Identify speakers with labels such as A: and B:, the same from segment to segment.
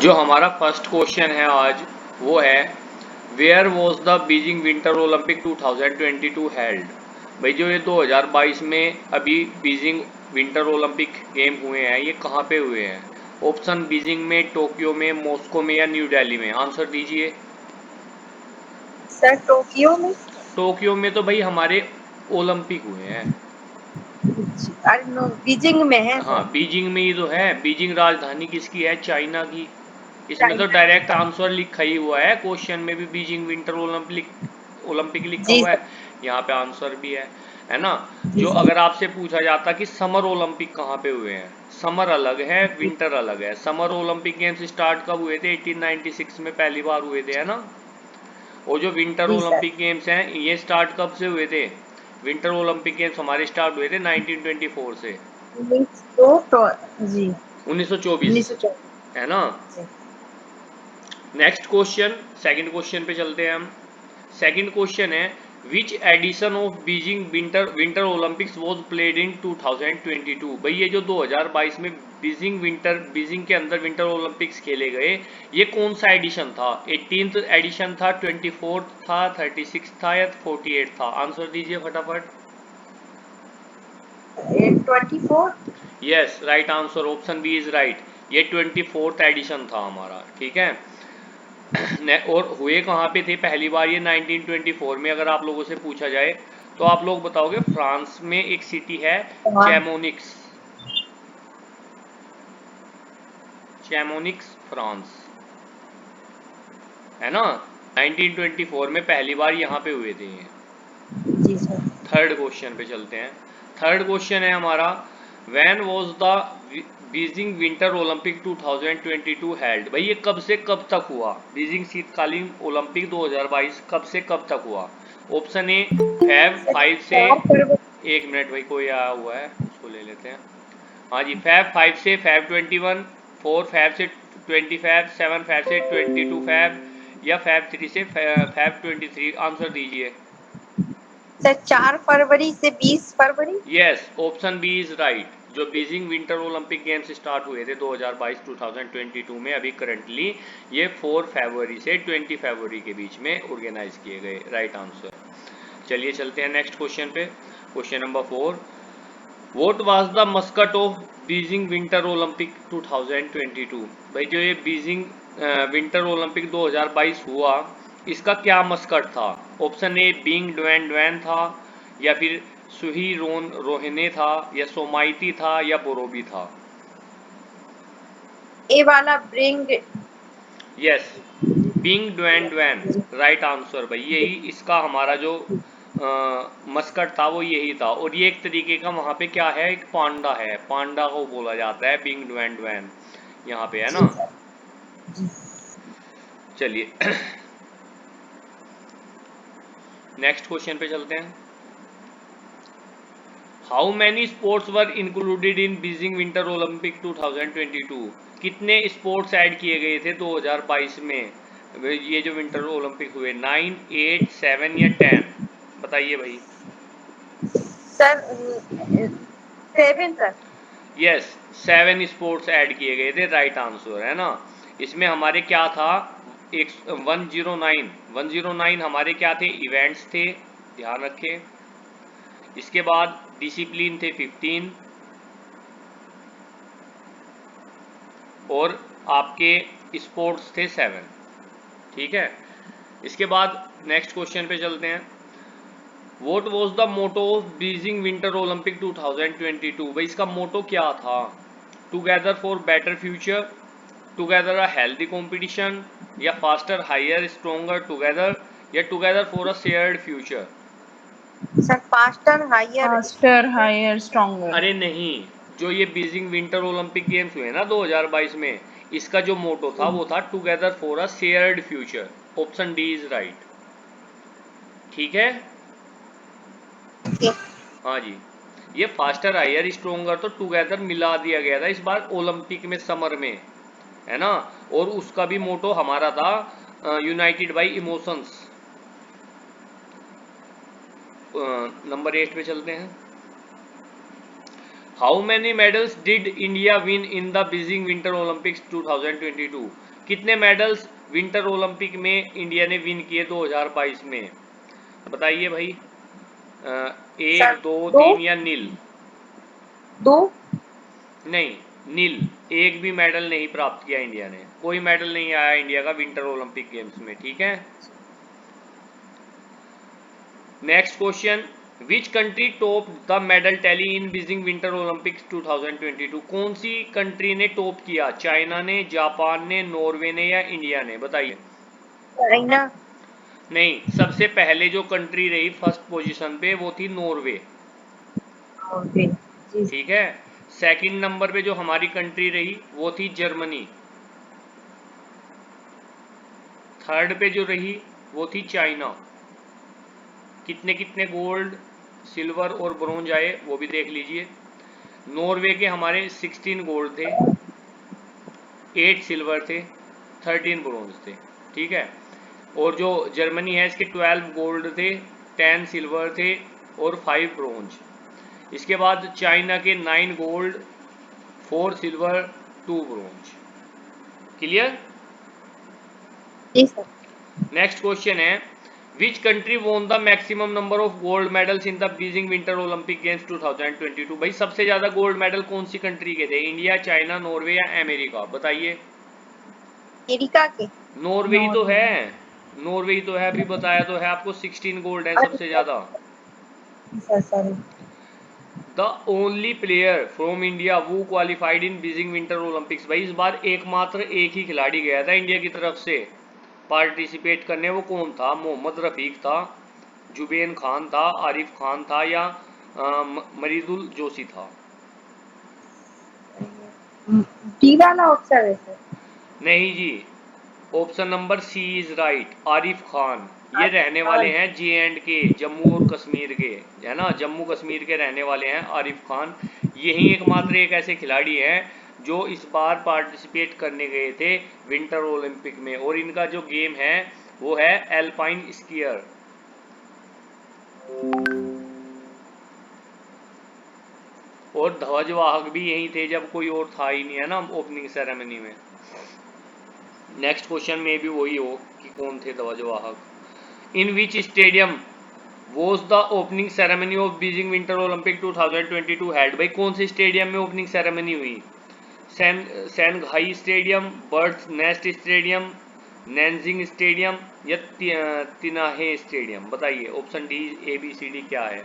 A: जो हमारा first question है आज वो है where was the Beijing winter Olympic 2022 held. भाई जो ये 2022 में अभी बीजिंग विंटर ओलंपिक गेम हुए हैं ये कहाँ पे हुए हैं? ऑप्शन बीजिंग में, टोक्यो में, मॉस्को में या न्यू दिल्ली में। आंसर दीजिए।
B: सर टोक्यो में।
A: टोक्यो में तो भाई हमारे ओलंपिक हुए हैं।
B: अरे नो, बीजिंग में है
A: हाँ
B: सर।
A: बीजिंग में ही तो है। बीजिंग राजधानी किसकी है? चाइना की। इसमें तो
B: चाइना की।
A: डायरेक्ट आंसर लिखा ही हुआ है, क्वेश्चन में भी बीजिंग विंटर ओलंपिक लिखा
B: जी
A: हुआ
B: सर।
A: है, यहाँ पे आंसर भी है ना।
B: जी
A: जो
B: सर।
A: अगर आपसे पूछा जाता कि समर ओलंपिक कहाँ पे हुए हैं, समर अलग है विंटर अलग है। समर ओलंपिक गेम्स स्टार्ट कब हुए थे? 1896 में पहली बार हुए थे, है ना। और जो विंटर
B: जी सर।
A: ओलंपिक गेम्स हैं ये स्टार्ट कब से हुए थे? विंटर ओलंपिक गेम्स हमारे स्टार्ट हुए थे 1924 से,
B: तो जी
A: 1924
B: 1924।
A: है ना। नेक्स्ट क्वेश्चन, सेकंड क्वेश्चन पे चलते हैं हम। सेकंड क्वेश्चन है which edition of Beijing winter Olympics was played in 2022। भाई ये जो 2022 में बीजिंग के अंदर विंटर ओलंपिक्स खेले गए, ये कौन सा एडिशन था? 18th एडिशन था, 24th था, 36 था या 48 था? आंसर दीजिए फटाफट।
B: 24।
A: Yes right answer, option B is right. ये 24th एडिशन था हमारा, ठीक है। और हुए कहाँ पे थे पहली बार? ये 1924 में। अगर आप लोगों से पूछा जाए तो आप लोग बताओगे फ्रांस में एक सिटी है चैमोनिक्स, चैमोनिक्स फ्रांस, है ना। 1924 में पहली बार यहाँ पे हुए थे ये।
B: जी सर।
A: थर्ड क्वेश्चन पे चलते हैं। थर्ड क्वेश्चन है हमारा when was the Beijing winter Olympic 2022 held. भाई ये कब से कब तक हुआ? बीजिंग शीतकालीन ओलंपिक 2022 कब से कब तक हुआ? ऑप्शन ए फैब
B: सर
A: 5 से,
B: 4 फरवरी।
A: एक मिनट भाई कोई आया हुआ है उसको ले लेते हैं। हाँ जी, फैब 5 से फैब 21, 4 फैब से 20 फैब, 7 फैब से 22 फैब या फैब 3 से फैब 23। आंसर दीजिए।
B: सर 4 फरवरी से 20 फरवरी।
A: Yes option B is right. जो Beijing winter Olympic games start हुए थे 2022 2022 में, अभी करंटली ये 4 फरवरी से 20 फरवरी के बीच में ऑर्गेनाइज किए गए। Right answer. चलिए चलते हैं नेक्स्ट क्वेश्चन पे। Question number 4, what was the Muscat of Beijing winter Olympic 2022। भाई जो ये बीजिंग विंटर ओलंपिक 2022 हुआ, इसका क्या मस्कट था? Option A Bing Dwen Dwen था, या फिर सुही रोन रोहने था, या सोमाइती था, या बोरोबी था।
B: ए वाला Bing.
A: Yes Bing Dwen Dwen right answer. भाई यही इसका हमारा जो मस्कट था वो यही था। और ये एक तरीके का वहाँ पे क्या है, एक पांडा है, पांडा को बोला जाता है बिंग ड्वेन ड्वेन यहाँ पे, है
B: जी
A: ना।
B: सर। जी।
A: चलिए नेक्स्ट क्वेश्चन पे चलते हैं। How many sports were included in Beijing winter Olympic 2022। कितने स्पोर्ट्स ऐड किए गए थे 2022 में? ये जो विंटर ओलंपिक हुए, 9, 8, 7 या 10? बताइए भाई।
B: Sir 7 sir.
A: Yes 7 sports add किए गए थे, राइट आंसर, है ना। इसमें हमारे क्या था, एक 109 हमारे क्या थे? इवेंट्स थे, ध्यान रखें। इसके बाद डिसिप्लिन थे 15, और आपके स्पोर्ट्स थे 7, ठीक है। इसके बाद नेक्स्ट क्वेश्चन पे चलते हैं। What was the motto of Beijing winter Olympic 2022। भाई इसका मोटो क्या था? Together for better future, together a healthy competition, या फास्टर हायर स्ट्रोंगर टुगेदर, या together for a shared future.
B: Sir faster higher
C: faster higher stronger.
A: अरे नहीं, जो ये बीजिंग विंटर ओलंपिक गेम्स हुए ना 2022 में, इसका जो मोटो था वो था together for a shared future. Option D is right, ठीक है। हाँ जी, ये फास्टर हायर स्ट्रोंगर तो टुगेदर मिला दिया गया था इस बार ओलंपिक में समर में, है ना। और उसका भी मोटो हमारा था यूनाइटेड बाई इमोशंस। नंबर 8 पे चलते हैं। How many medals did India win in the Beijing winter Olympics 2022। कितने मेडल्स विंटर ओलंपिक में इंडिया ने विन किए 2022 में? बताइए भाई।
B: सर
A: 1, 2,
B: 2
A: 3 या नील?
B: 2
A: नहीं, नील। एक भी मेडल नहीं प्राप्त किया इंडिया ने, कोई मेडल नहीं आया इंडिया का विंटर ओलंपिक गेम्स में, ठीक है। Next question, which country top the medal tally in Beijing winter Olympics 2022? कौन सी कंट्री ने टॉप किया? चाइना ने, जापान ने, नॉर्वे ने या इंडिया ने? बताइए।
B: चाइना।
A: नहीं, सबसे पहले जो कंट्री रही फर्स्ट पोजीशन पे वो थी नॉर्वे,
B: ओके जी।
A: ठीक है। सेकंड नंबर पे जो हमारी कंट्री रही वो थी जर्मनी। थर्ड पे जो रही वो थी चाइना। कितने कितने गोल्ड, सिल्वर और ब्रोंज आए वो भी देख लीजिए। नॉर्वे के हमारे 16 गोल्ड थे, 8 सिल्वर थे, 13 ब्रोंज थे, ठीक है। और जो जर्मनी है इसके 12 गोल्ड थे, 10 सिल्वर थे और 5 ब्रोंज। इसके बाद चाइना के 9 गोल्ड, 4 सिल्वर, 2 ब्रोंज। क्लियर?
B: जी सर।
A: नेक्स्ट क्वेश्चन है, which country won the maximum number of gold medals in the Beijing winter Olympic games 2022? भाई सबसे ज्यादा गोल्ड मेडल कौन सी कंट्री के थे? इंडिया, चाइना, नॉर्वे या अमेरिका? बताइए।
B: अमेरिका के।
A: नॉर्वे ही तो है, नॉर्वे ही तो है, अभी बताया तो है आपको, 16 गोल्ड है सबसे ज्यादा।
B: Sir sorry.
A: The only player from India who qualified in Beijing winter Olympics. भाई इस बार एकमात्र एक ही खिलाड़ी गया था इंडिया की तरफ से पार्टिसिपेट करने, वो कौन था? मोहम्मद रफीक था, जुबेन खान था, आरिफ खान था या मरीदुल जोशी था?
B: डी वाला ऑप्शन है सर।
A: नहीं जी, option number C is right, Arif Khan. ये रहने वाले
B: हाँ,
A: हैं J&K, जम्मू और कश्मीर के, है ना, जम्मू कश्मीर के रहने वाले हैं आरिफ खान। यही एकमात्र एक ऐसे खिलाड़ी हैं जो इस बार पार्टिसिपेट करने गए थे विंटर ओलंपिक में, और इनका जो गेम है वो है एल्पाइन स्कीयर। और ध्वजवाहक भी यही थे जब कोई और था ही नहीं, है ना, ओपनिंग सेरेमनी में। नेक्स्ट क्वेश्चन में भी वही हो कि कौन थे ध्वजवाहक। In which stadium was the opening ceremony of Beijing winter Olympic 2022 held? भाई कौन से स्टेडियम में ओपनिंग सेरेमनी हुई? Shanghai stadium, bird's nest stadium, Nanjing stadium या तिनाहे स्टेडियम? बताइए। ऑप्शन डी, ABCD क्या है?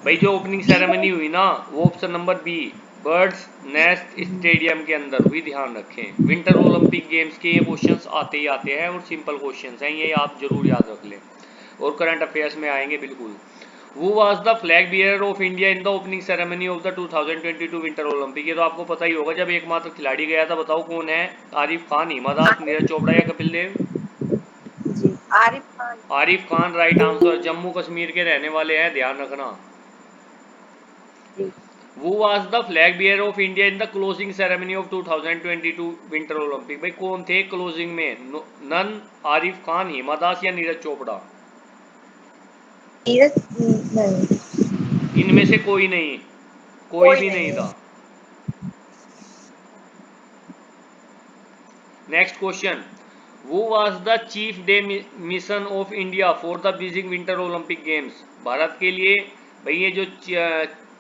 A: भाई जो ओपनिंग
B: डी
A: सेरेमनी हुई ना वो option number B, birds nest stadium के अंदर हुई, ध्यान रखें। विंटर ओलंपिक गेम्स के ये क्वेश्चंस आते ही आते हैं और सिंपल क्वेश्चंस हैं, ये आप जरूर याद रख लें, और करंट अफेयर्स में आएंगे बिल्कुल। वो was the flag bearer of India in the opening ceremony of the 2022 winter Olympic? ये तो आपको पता ही होगा, जब एकमात्र खिलाड़ी गया था, बताओ कौन है? आरिफ खान, हिमा दास, नीरज चोपड़ा या कपिल देव?
B: जी आरिफ खान।
A: आरिफ खान राइट आंसर, जम्मू कश्मीर के रहने वाले हैं, ध्यान रखना।
B: जी
A: Who was the flag bearer of India in the closing ceremony of 2022 Winter Olympic? भाई कौन थे क्लोजिंग में? नन, आरिफ खान, हिमा दास या नीरज चोपड़ा?
B: नीरज नहीं।
A: इनमें से कोई नहीं, कोई
B: कोई
A: भी
B: नहीं
A: नहीं
B: है।
A: था। नेक्स्ट क्वेश्चन, वो was the chief day mission of India for the Beijing winter Olympic games? Bharat के लिए भाई ये जो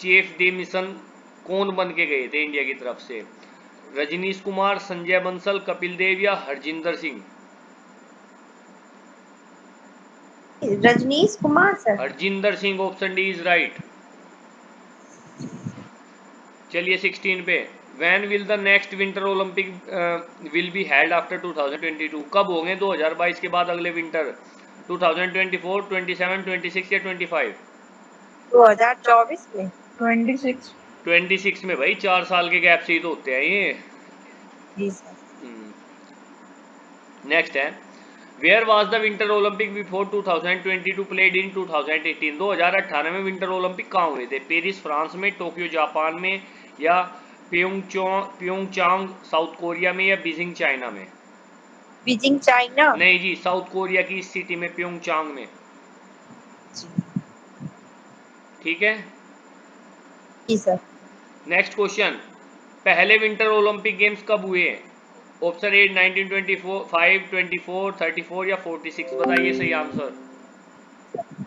A: चीफ डे मिशन कौन बन के गए थे इंडिया की तरफ से? रजनीश कुमार, संजय बंसल, कपिल देव या Harjinder Singh?
B: Rajnish Kumar sir.
A: Harjinder Singh, option D is right. चलिए 16 पे, when will the next winter Olympic will be held after 2022? कब होंगे 2022 के बाद अगले विंटर? 2024, 27, 26 या 25?
B: 2024 में।
C: 26.
A: 26 में भाई, 4 साल के गैप से ही तो होते हैं ये।
B: जी सर।
A: नेक्स्ट है, where was the winter Olympic before 2022 played in 2018? 2018 में विंटर ओलंपिक कहाँ हुए थे? पेरिस फ्रांस में, टोक्यो जापान में या प्योंगचांग साउथ कोरिया में या बीजिंग चाइना में?
B: Beijing China.
A: नहीं जी, साउथ कोरिया की सिटी में, प्योंगचांग में,
B: जी
A: ठीक है।
B: जी सर।
A: नेक्स्ट क्वेश्चन, पहले विंटर ओलंपिक गेम्स कब हुए? ऑप्शन ए 1924, 5, 24, 34 या 46, बताइए सही आंसर।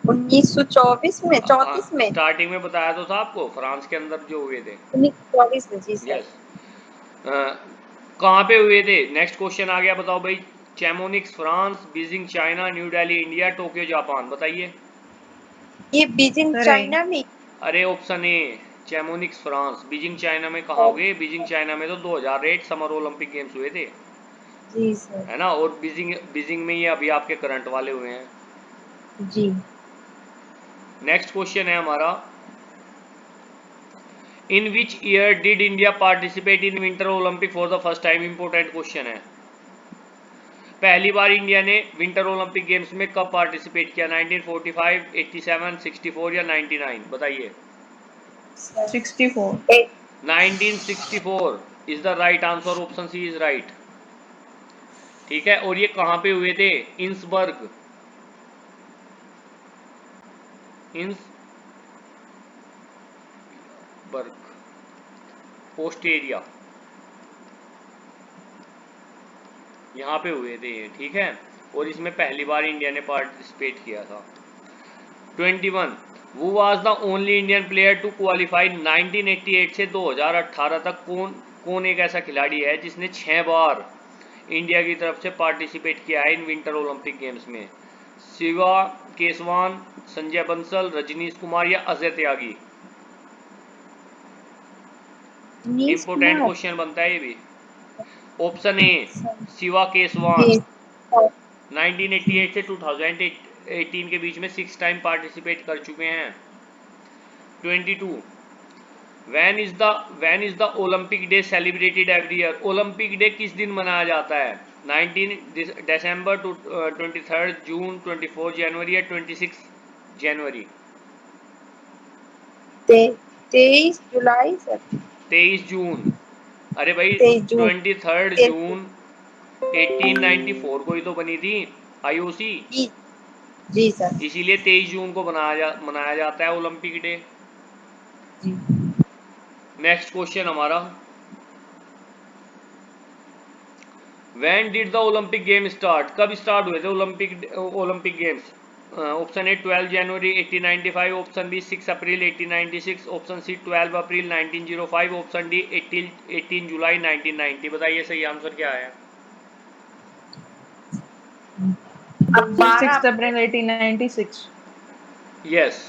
B: 1924 में, 34 में,
A: स्टार्टिंग में बताया तो था आपको, फ्रांस के अंदर जो हुए थे।
B: 1924 में जी सर।
A: यस। कहाँ पे हुए थे? नेक्स्ट क्वेश्चन आ गया, बताओ भाई। Chamonix France, Beijing China, New Delhi India, Tokyo Japan, बताइए।
B: ये बीजिंग
C: सर
B: चाइना में।
A: अरे option A Chamonix France, Beijing China में कहाँ हो गए? बीजिंग चाइना में तो 2008 समर ओलंपिक गेम्स हुए थे,
B: जी सर।
A: है ना। और बीजिंग बीजिंग में ये अभी आपके करंट वाले हुए हैं।
B: जी।
A: नेक्स्ट क्वेश्चन है हमारा, in which year did India participate in winter Olympic for the first time? Important question है। पहली बार इंडिया ने विंटर ओलंपिक गेम्स में कब पार्टिसिपेट किया? 1945, 87, 64 या 99, बताइए।
C: 64.
A: 1964 is the right answer, option C is right. ठीक है, और ये कहाँ पे हुए थे? इंसबर्ग, इंसबर्ग, ऑस्ट्रेलिया, यहाँ पे हुए थे ये। ठीक है, और इसमें पहली बार इंडिया ने पार्टिसिपेट किया था। 21, वो was the only Indian player to qualify 1988 से 2018 तक। कौन एक ऐसा खिलाड़ी है जिसने 6 बार इंडिया की तरफ से पार्टिसिपेट किया है इन विंटर ओलंपिक गेम्स में? शिवा केसवान, संजय बंसल, रजनीश कुमार या अजय त्यागी?
B: नीश
A: इंपोर्टेंट
B: कुमार।
A: क्वेश्चन बनता है ये भी। ऑप्शन ए
B: सर,
A: शिवा केसवान,
B: ये
A: 1988 से 2018 के बीच में 6 टाइम पार्टिसिपेट कर चुके हैं। 22, when is the Olympic day celebrated every year? Olympic day किस दिन मनाया जाता है? 19 दिसंबर टू 23 जून, 24 जनवरी या 26 जनवरी?
B: 23 जुलाई सर।
A: 23 जून। अरे भाई
B: 23 जून।
A: 23 जून 1894 को ही तो बनी थी आईओसी,
B: जी जी सर।
A: इसीलिए 23 जून को मनाया जाता है ओलंपिक डे।
B: जी।
A: नेक्स्ट क्वेश्चन हमारा, when did the Olympic game start? कब स्टार्ट हुए थे ओलंपिक गेम्स? ऑप्शन ए 12 जनवरी 1895, ऑप्शन बी 6 अप्रैल 1896, ऑप्शन सी 12 अप्रैल 1905, ऑप्शन डी 18 जुलाई 1990, बताइए सही आंसर क्या है।
B: अब
C: 6
B: 12
C: April 1896.
A: Yes,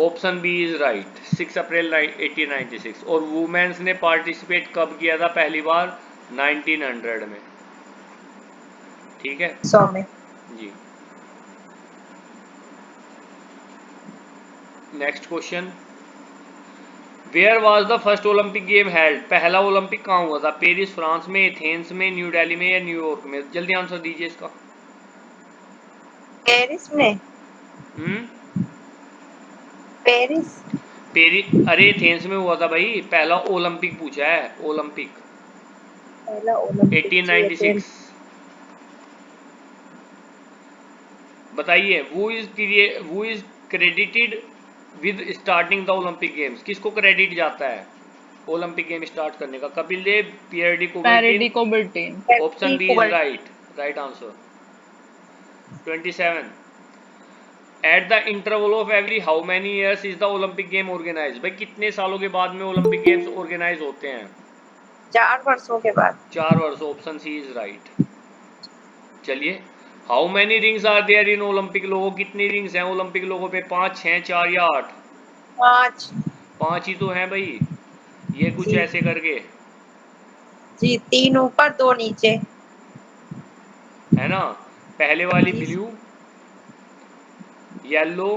A: option B is right, 6 अप्रैल 1896। और वुमेन्स ने पार्टिसिपेट कब किया था पहली बार? 1900 में। ठीक है
B: 100 में।
A: जी। Next question, where was the first Olympic game held? पहला ओलंपिक कहाँ हुआ था? पेरिस फ्रांस में, एथेंस में, न्यू दिल्ली में या न्यूयॉर्क में? जल्दी आंसर दीजिए इसका।
B: पेरिस में।
A: हम्म
B: पेरिस।
A: अरे एथेंस में हुआ था भाई, पहला ओलंपिक पूछा है, ओलंपिक।
B: पहला ओलंपिक जी
A: 1896। बताइए, who is credited with starting the Olympic games? किसको क्रेडिट जाता है ओलंपिक गेम स्टार्ट करने का? Kapil Dev, Pierre de Coubertin?
C: Parody Coubertin.
A: Option B is right, right answer. 27, at the interval of every how many years is the Olympic game organise? भाई कितने सालों के बाद में ओलंपिक गेम्स ऑर्गेनाइज होते हैं?
B: 4 वर्षों के बाद।
A: 4 वर्ष, ऑप्शन सी इज राइट। चलिए, how many rings are there in Olympic logo? कितनी रिंग्स हैं ओलंपिक लोगों पे? 5, 6, 4 या 8?
B: 5।
A: 5 ही तो हैं भाई, ये कुछ
B: जी
A: ऐसे करके,
B: जी, 3 ऊपर 2 नीचे।
A: है ना। पहले वाली
B: जी।
A: Blue, yellow,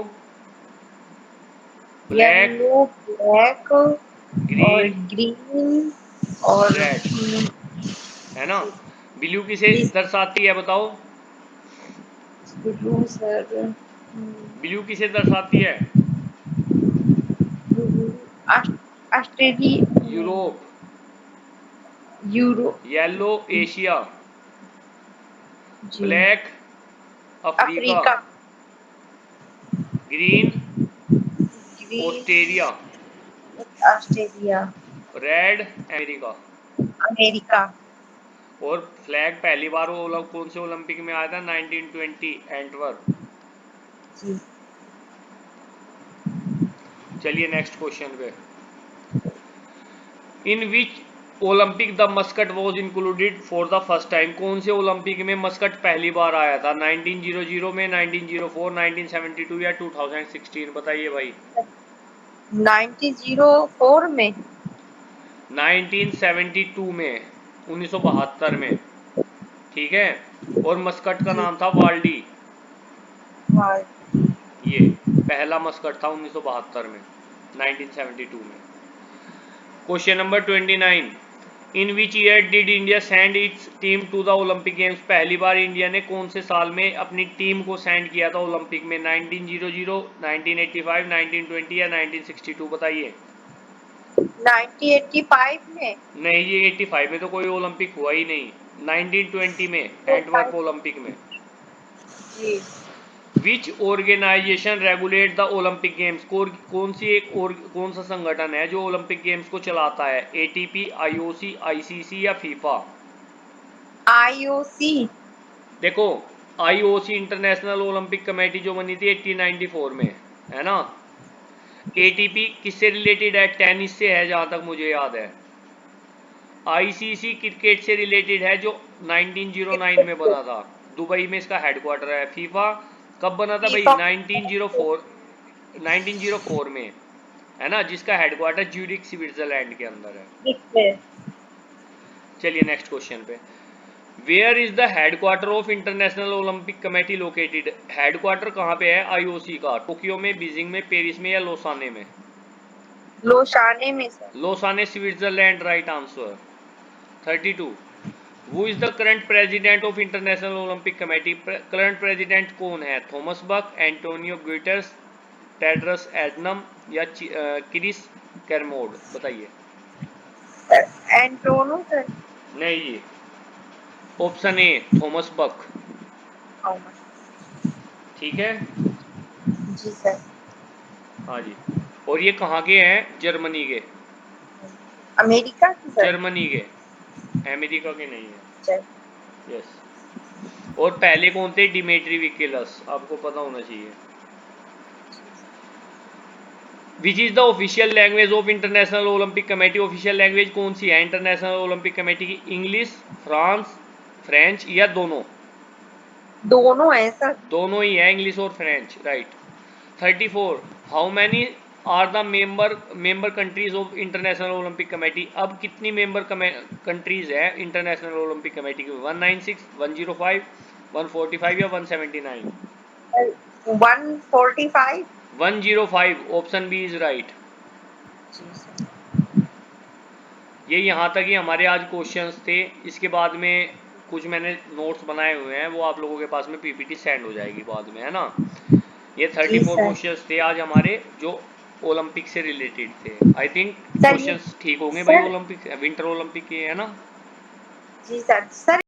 A: black,
B: yellow, black और
A: ग्रीन,
B: ग्रीन और
A: रेड, है ना।
B: जी
A: ब्लू किसे
B: जी
A: दर्शाती है बताओ?
B: Blue sir.
A: ब्लू किसे दर्शाती है?
B: ऑस्ट्रेलिया नहीं,
A: यूरोप।
B: यूरो।
A: येलो एशिया,
B: जी।
A: Black Africa,
B: Africa.
A: Green
B: green
A: Australia.
B: Australia.
A: Red America.
B: America.
A: और फ्लैग पहली बार वो कौन से ओलंपिक में आया था? 1920 एंटवर्प।
B: जी।
A: चलिए नेक्स्ट क्वेश्चन पे। In which Olympic the mascot was included for the first time? कौन से ओलंपिक में मस्कट पहली बार आया था? 1900 में, 1904, 1972 या 2016? बताइए भाई।
B: 1904 में।
A: 1972 में, 1972 में। ठीक है। और मस्कट का
B: जी।
A: नाम था वाल्डी।
B: वाह।
A: ये पहला मस्कट था 1972 में, 1972 में। Question number 29। In which year did India send its team to the Olympic games? पहली बार इंडिया ने कौन से साल में अपनी टीम को सेंड किया था ओलंपिक में? 1900, 1985, 1920 या 1962? बताइए।
B: 1985 में।
A: नहीं, ये 85 में तो कोई ओलंपिक हुआ ही नहीं। 1920 में, एंटवर्प ओलंपिक में।
B: जी।
A: Which organisation regulate the Olympic games? कौन सी एक और कौन सा संगठन है जो ओलंपिक गेम्स को चलाता है? एटीपी, आईओसी, आईसीसी या फीफा?
B: आईओसी।
A: देखो, आईओसी इंटरनेशनल ओलंपिक कमेटी जो बनी थी 1894 में, है ना। एटीपी किससे रिलेटेड है? टेनिस से है जहां तक मुझे याद है। आईसीसी क्रिकेट से रिलेटेड है जो 1909 में बना था, दुबई में इसका हेडक्वार्टर है। फीफा कब बना था भाई?
B: फीफा।
A: 1904, 1904 में, है ना, जिसका हेडक्वार्टर ज्यूरिख स्विट्जरलैंड के अंदर है। चलिए नेक्स्ट क्वेश्चन पे। Where is the headquarter of International Olympic Committee located? Headquarter कहाँ पे है आईओसी का? टोक्यो में, बीजिंग में, पेरिस में या लोसाने में?
B: लोसाने में sir.
A: लोसाने, Switzerland, right answer. 32। Who is the current president of International Olympic committee? Current president कौन है? थॉमस बक, एंटोनियो गुटेरस, टेड्रस एडनम या क्रिस कैरमोड? बताइए।
B: एंटोनो सर।
A: नहीं जी, ऑप्शन ए थॉमस बक। ठीक है।
B: जी सर।
A: हाँ जी। और ये कहाँ के हैं? जर्मनी के।
B: अमेरिका की सर।
A: जर्मनी के, अमेरिका के नहीं है।
B: सर।
A: यस। और पहले कौन थे? डिमेट्री विकेलस, आपको पता होना चाहिए। Which is the official language of International Olympic committee? Official language कौन सी है इंटरनेशनल ओलंपिक कमेटी की? इंग्लिश, फ्रांस, फ्रेंच या दोनों?
B: दोनों है सर।
A: दोनों ही है, इंग्लिश और French, right. 34। How many are the member countries of International Olympic Committee? अब कितनी मेंबर कंट्रीज है इंटरनेशनल ओलंपिक कमेटी की? 196, 105, 145 या 179?
B: 145।
A: 105, ऑप्शन बी इज राइट।
B: जी सर।
A: ये यहाँ तक ही हमारे आज क्वेश्चंस थे। इसके बाद में कुछ मैंने नोट्स बनाए हुए हैं, वो आप लोगों के पास में पीपीटी सेंड हो जाएगी बाद में, है ना। ये
B: जी
A: 34
B: सर।
A: क्वेश्चंस थे आज हमारे जो ओलंपिक से रिलेटेड थे। आई थिंक
B: सर ये
A: क्वेश्चंस ठीक होंगे भाई,
B: सर।
A: ओलंपिक विंटर ओलंपिक के, है ना।
B: जी सर। सर